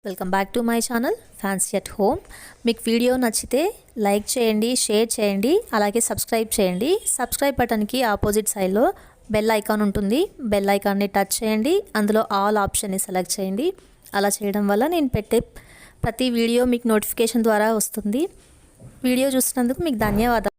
Welcome back to my channel fancy at home. మీకు video నచ్చితే like చేయండి, share చేయండి, అలాగే సబ్స్క్రైబ్ చేయండి. సబ్స్క్రైబ్ బటన్కి ఆపోజిట్ సైడ్లో బెల్ ఐకాన్ ఉంటుంది. బెల్ ఐకాన్ని టచ్ చేయండి, అందులో ఆల్ ఆప్షన్ని సెలెక్ట్ చేయండి. అలా చేయడం వల్ల నేను పెట్టే ప్రతి వీడియో మీకు నోటిఫికేషన్ ద్వారా వస్తుంది. వీడియో చూసినందుకు మీకు ధన్యవాదాలు.